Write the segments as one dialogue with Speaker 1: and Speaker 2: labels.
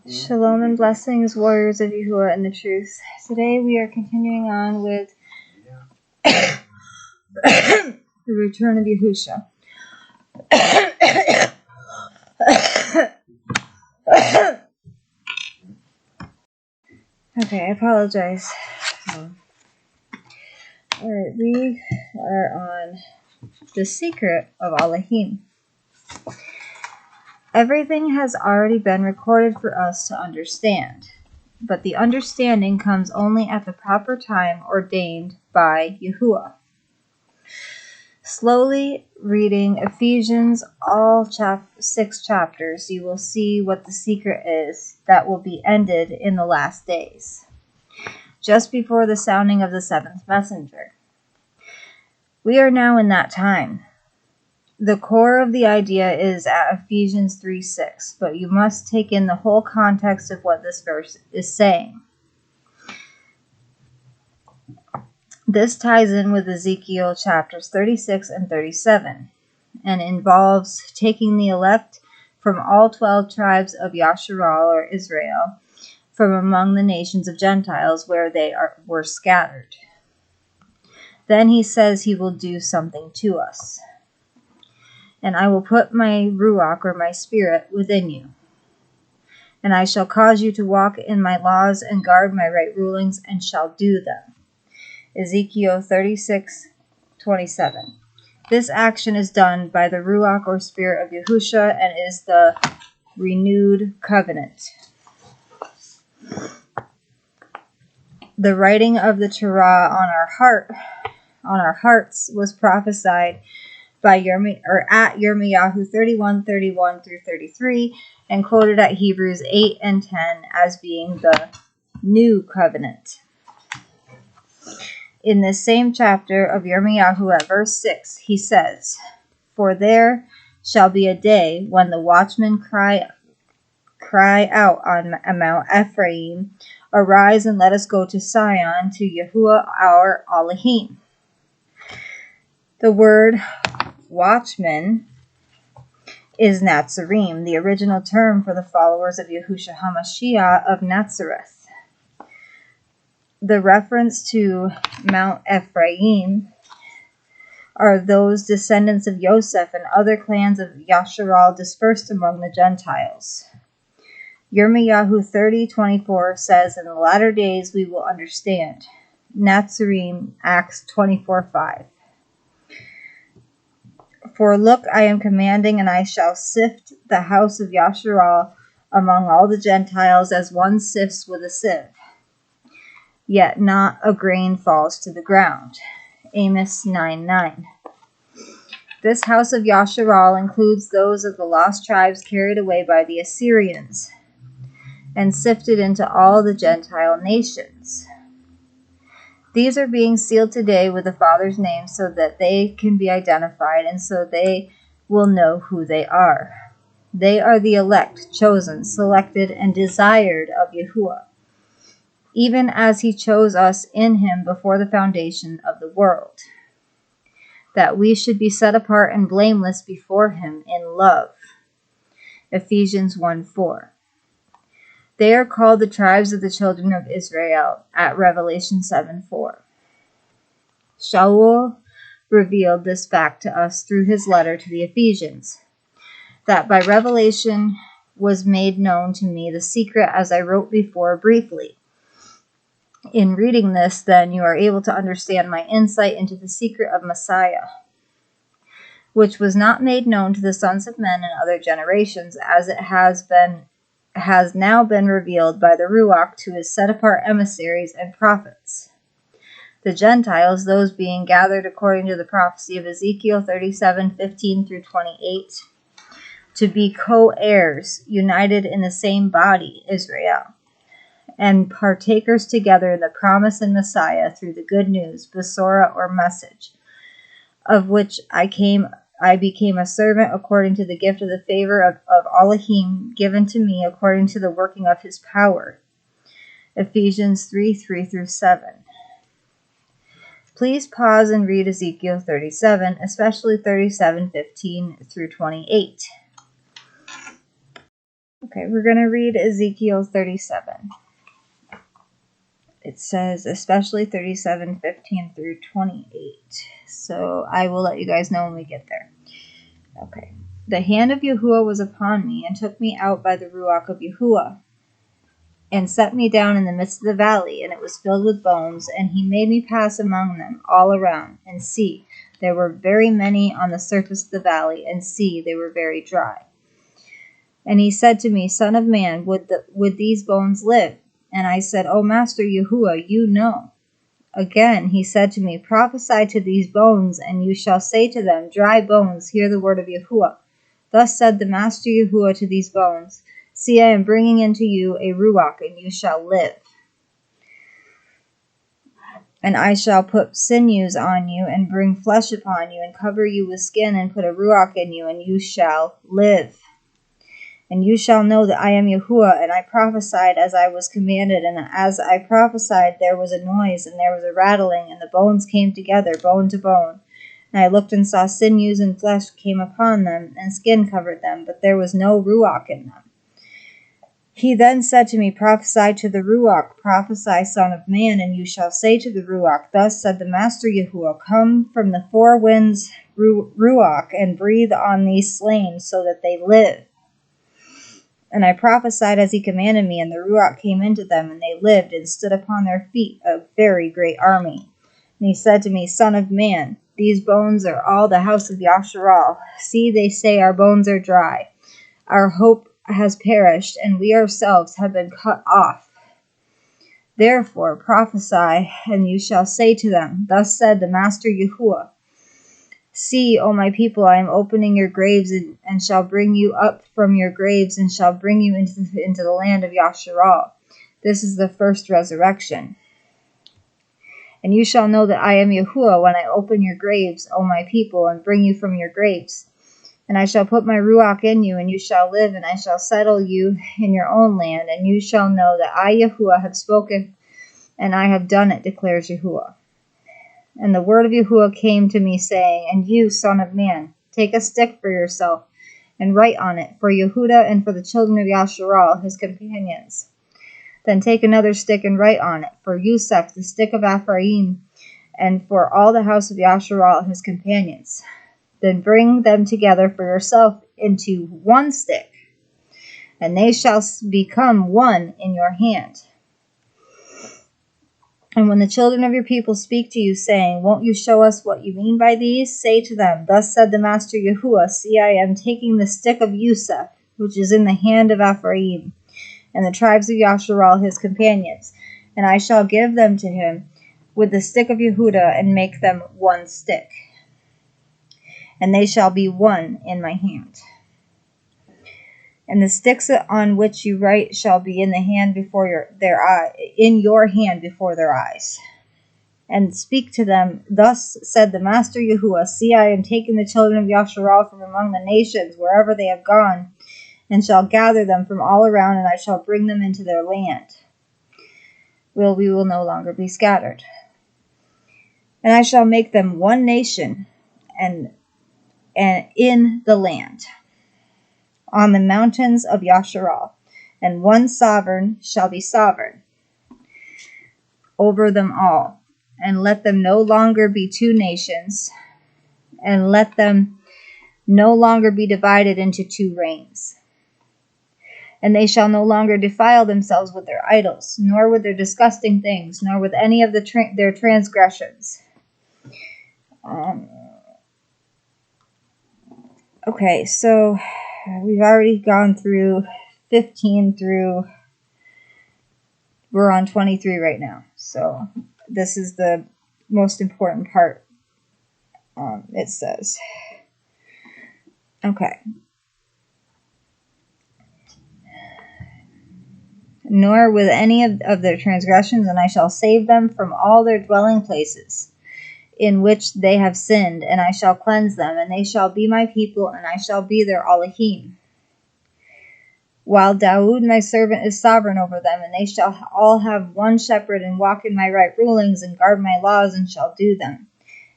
Speaker 1: Shalom and blessings, warriors of Yahuah and the truth. Today we are continuing on with the return of Yahusha. Okay, I apologize. Alright, we are on the secret of Alahim. Everything has already been recorded for us to understand, but the understanding comes only at the proper time ordained by Yahuah. Slowly reading Ephesians, all 6 chapters, you will see what the secret is that will be ended in the last days, just before the sounding of the 7th messenger. We are now in that time. The core of the idea is at Ephesians 3:6, but you must take in the whole context of what this verse is saying. This ties in with Ezekiel chapters 36 and 37 and involves taking the elect from all 12 tribes of Yasharal or Israel from among the nations of Gentiles where they were scattered. Then he says he will do something to us. And I will put my Ruach, or my spirit, within you. And I shall cause you to walk in my laws and guard my right rulings, and shall do them. Ezekiel 36:27. This action is done by the Ruach, or spirit of Yahusha, and is the renewed covenant. The writing of the Torah on our hearts was prophesied by at Yirmiyahu 31:31 through 33, and quoted at Hebrews 8 and 10 as being the new covenant. In this same chapter of Yirmiyahu at verse 6, he says, "For there shall be a day when the watchmen cry out on Mount Ephraim, Arise and let us go to Sion, to Yahuah our Alahim." The word watchman is Nazarene, the original term for the followers of Yahusha HaMashiach of Nazareth. The reference to Mount Ephraim are those descendants of Yosef and other clans of Yasharal dispersed among the Gentiles. Yirmiyahu 30:24 says, "In the latter days we will understand." Nazarene, Acts 24:5. "For look, I am commanding, and I shall sift the house of Yasharal among all the Gentiles as one sifts with a sieve. Yet not a grain falls to the ground." Amos 9:9. This house of Yasharal includes those of the lost tribes carried away by the Assyrians and sifted into all the Gentile nations. These are being sealed today with the Father's name so that they can be identified and so they will know who they are. They are the elect, chosen, selected, and desired of Yahuah, even as he chose us in him before the foundation of the world, that we should be set apart and blameless before him in love. Ephesians 1:4. They are called the tribes of the children of Israel at Revelation 7:4. Shaul revealed this fact to us through his letter to the Ephesians, that by revelation was made known to me the secret as I wrote before briefly. In reading this, then, you are able to understand my insight into the secret of Messiah, which was not made known to the sons of men in other generations, as it has now been revealed by the Ruach to his set-apart emissaries and prophets, the Gentiles, those being gathered according to the prophecy of Ezekiel 37:15 through 28, to be co-heirs, united in the same body, Israel, and partakers together in the promise in Messiah through the good news, Besorah or message, of which I became a servant according to the gift of the favor of Alahim given to me according to the working of his power. Ephesians 3:3 through 7. Please pause and read Ezekiel 37, especially 37:15 through 28. Okay, we're going to read Ezekiel 37. It says, especially 37:15 through 28. So I will let you guys know when we get there. Okay. The hand of Yahuah was upon me, and took me out by the Ruach of Yahuah, and set me down in the midst of the valley, and it was filled with bones, and he made me pass among them all around, and see, there were very many on the surface of the valley, and see, they were very dry. And he said to me, Son of man, would these bones live? And I said, O Master Yahuah, you know. Again he said to me, Prophesy to these bones, and you shall say to them, Dry bones, hear the word of Yahuah. Thus said the Master Yahuah to these bones, See, I am bringing into you a Ruach, and you shall live. And I shall put sinews on you, and bring flesh upon you, and cover you with skin, and put a Ruach in you, and you shall live. And you shall know that I am Yahuah, and I prophesied as I was commanded, and as I prophesied there was a noise, and there was a rattling, and the bones came together, bone to bone. And I looked and saw sinews and flesh came upon them, and skin covered them, but there was no Ruach in them. He then said to me, Prophesy to the Ruach, prophesy, Son of man, and you shall say to the Ruach, Thus said the Master Yahuah, Come from the four winds, Ruach, and breathe on these slain, so that they live. And I prophesied as he commanded me, and the Ruach came into them, and they lived, and stood upon their feet, a very great army. And he said to me, Son of man, these bones are all the house of Yasharal. See, they say, Our bones are dry. Our hope has perished, and we ourselves have been cut off. Therefore prophesy, and you shall say to them, Thus said the Master Yahuah, See, O my people, I am opening your graves, and shall bring you up from your graves, and shall bring you into the land of Yasharal. This is the first resurrection. And you shall know that I am Yahuah when I open your graves, O my people, and bring you from your graves. And I shall put my Ruach in you, and you shall live, and I shall settle you in your own land, and you shall know that I, Yahuah, have spoken, and I have done it, declares Yahuah. And the word of Yahuah came to me, saying, And you, son of man, take a stick for yourself, and write on it, for Yehudah and for the children of Yasharal, his companions. Then take another stick and write on it, for Yusef, the stick of Ephraim, and for all the house of Yasharal, his companions. Then bring them together for yourself into one stick, and they shall become one in your hand. And when the children of your people speak to you, saying, Won't you show us what you mean by these? Say to them, Thus said the Master Yahuah, See, I am taking the stick of Yusef, which is in the hand of Ephraim, and the tribes of Yasharal his companions, and I shall give them to him with the stick of Yehudah, and make them one stick. And they shall be one in my hand. And the sticks on which you write shall be in the hand before your hand before their eyes. And speak to them, Thus said the Master Yahuah, See, I am taking the children of Yasharal from among the nations, wherever they have gone, and shall gather them from all around, and I shall bring them into their land. We will no longer be scattered. And I shall make them one nation, and in the land, on the mountains of Yasharal, and one sovereign shall be sovereign over them all, and let them no longer be two nations, and let them no longer be divided into two reigns. And they shall no longer defile themselves with their idols, nor with their disgusting things, nor with any of their transgressions. Okay, so we've already gone through 15 through, we're on 23 right now. So this is the most important part, it says. Okay. Nor with any of their transgressions, and I shall save them from all their dwelling places in which they have sinned, and I shall cleanse them, and they shall be my people, and I shall be their Alahim. While Daoud my servant is sovereign over them, and they shall all have one shepherd, and walk in my right rulings, and guard my laws, and shall do them.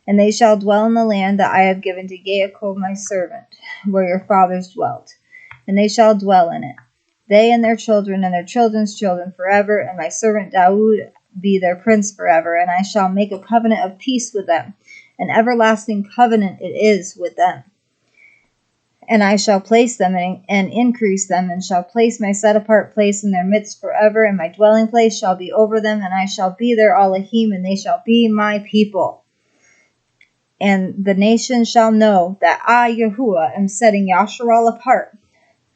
Speaker 1: And they shall dwell in the land that I have given to Yaakov my servant, where your fathers dwelt, and they shall dwell in it. they and their children's children forever, and my servant Dawood be their prince forever. And I shall make a covenant of peace with them, an everlasting covenant it is with them. And I shall place them and increase them, and shall place my set-apart place in their midst forever, and my dwelling place shall be over them, and I shall be their Alahim, and they shall be my people. And the nations shall know that I, Yahuah, am setting Yasharal apart,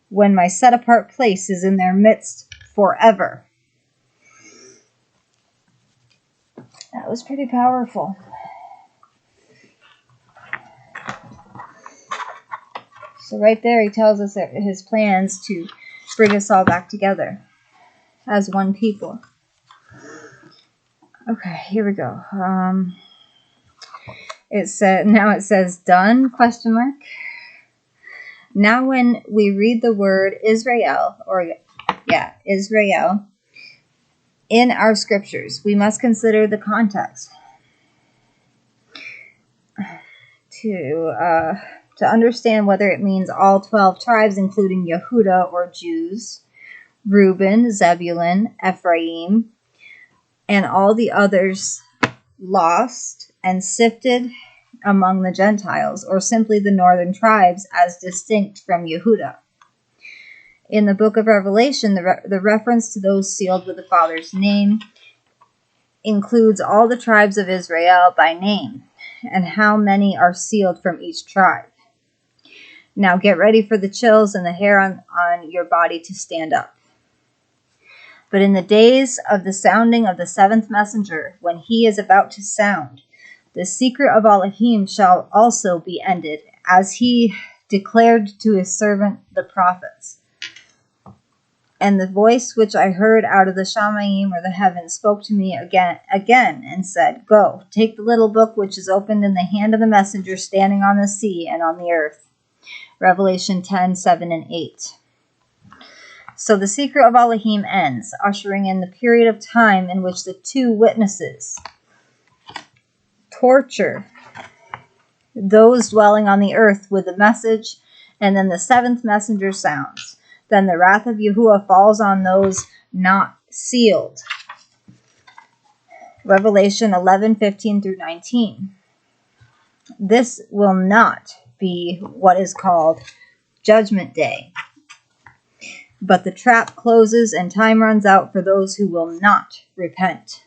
Speaker 1: when my set-apart place is in their midst forever. That was pretty powerful. So right there he tells us that his plans to bring us all back together as one people. Okay, here we go. It says done, question mark. Now when we read the word Israel, Israel, in our scriptures, we must consider the context. To understand whether it means all 12 tribes, including Yehudah or Jews, Reuben, Zebulun, Ephraim, and all the others lost and sifted among the Gentiles, or simply the northern tribes as distinct from Yehudah. In the book of Revelation, the reference to those sealed with the Father's name includes all the tribes of Israel by name, and how many are sealed from each tribe. Now get ready for the chills and the hair on your body to stand up. But in the days of the sounding of the seventh messenger, when he is about to sound, the secret of Alahim shall also be ended, as he declared to his servant the prophets. And the voice which I heard out of the Shamayim, or the heavens, spoke to me again, and said, Go, take the little book which is opened in the hand of the messenger standing on the sea and on the earth. Revelation 10:7 and 8. So the secret of Alahim ends, ushering in the period of time in which the two witnesses torture those dwelling on the earth with the message, and then the seventh messenger sounds. Then the wrath of Yahuah falls on those not sealed. Revelation 11:15 through 19. This will not be what is called Judgment Day, but the trap closes and time runs out for those who will not repent.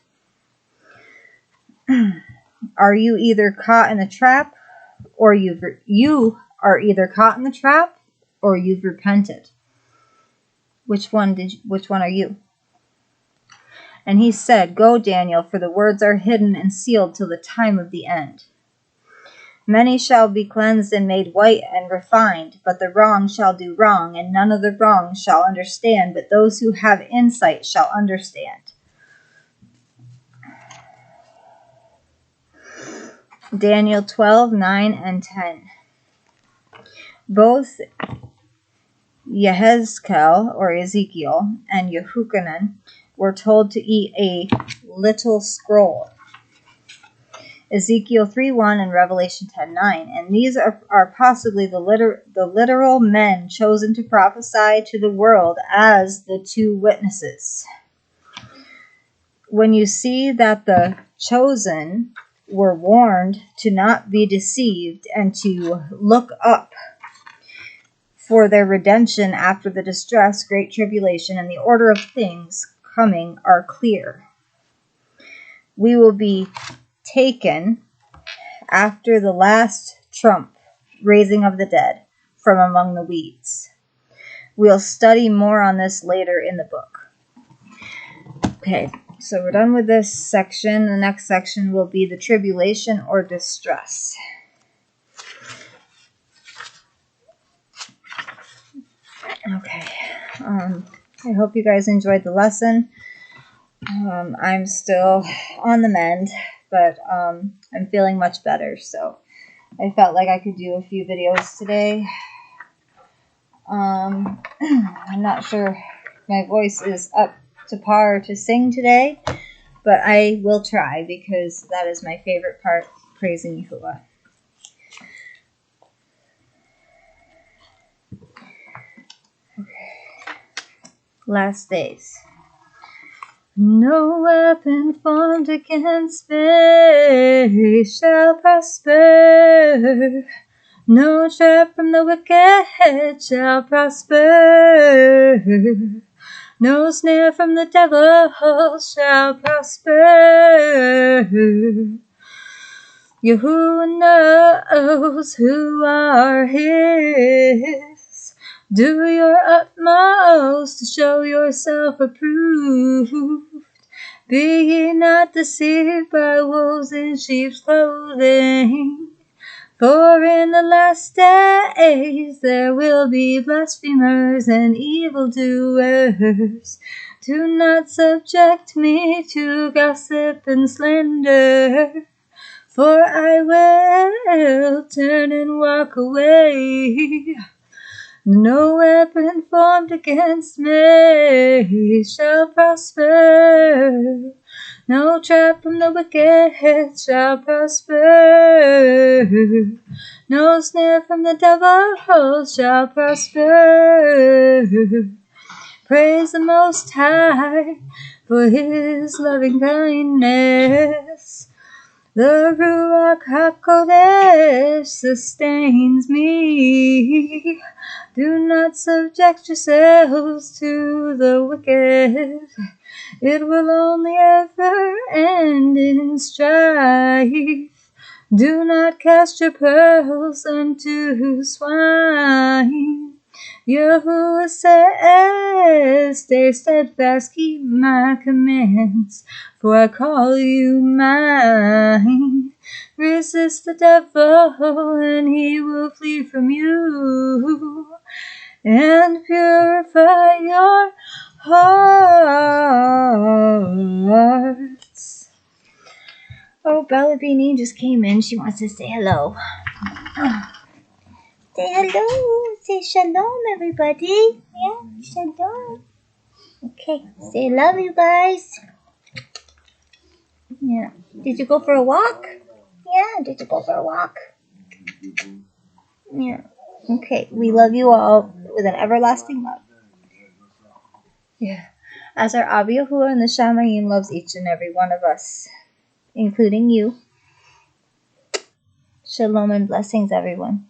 Speaker 1: Are you either caught in the trap, or you are either caught in the trap, or you've repented? Which one are you? And he said, Go, Daniel, for the words are hidden and sealed till the time of the end. Many shall be cleansed and made white and refined, but the wrong shall do wrong, and none of the wrong shall understand, but those who have insight shall understand. Daniel 12:9 and 10. Both Yehezkel, or Ezekiel, and Yehuchanan were told to eat a little scroll. Ezekiel 3:1 and Revelation 10:9, and these are possibly the literal men chosen to prophesy to the world as the two witnesses. When you see that the chosen were warned to not be deceived and to look up for their redemption after the distress, great tribulation, and the order of things coming are clear. We will be taken after the last trump, raising of the dead, from among the weeds. We'll study more on this later in the book. Okay, so we're done with this section. The next section will be the tribulation or distress. Okay, I hope you guys enjoyed the lesson. I'm still on the mend, but I'm feeling much better, so I felt like I could do a few videos today. I'm not sure my voice is up to par to sing today, but I will try because that is my favorite part, praising Yahuah. last days. No weapon formed against me shall prosper. No trap from the wicked shall prosper. No snare from the devil shall prosper. Yahuah knows who are his. Do your utmost to show yourself approved. Be ye not deceived by wolves in sheep's clothing. For in the last days there will be blasphemers and evildoers. Do not subject me to gossip and slander, for I will turn and walk away. No weapon formed against me shall prosper. No trap from the wicked shall prosper. No snare from the devil shall prosper. Praise the Most High for his loving kindness. The Ruach HaKodesh sustains me. Do not subject yourselves to the wicked. It will only ever end in strife. Do not cast your pearls unto swine. Yahuah says, stay steadfast, keep my commands, for I call you mine. Resist the devil, and he will flee from you. And purify your hearts. Oh, Bella Beanie just came in. She wants to say hello. Say hello. Say shalom, everybody. Yeah, shalom. Okay, say love you guys. Yeah. Did you go for a walk? Yeah, did you go for a walk? Yeah. Okay, we love you all with an everlasting love. Yeah. As our Abba Yahuah and the Shamayim loves each and every one of us, including you. Shalom and blessings, everyone.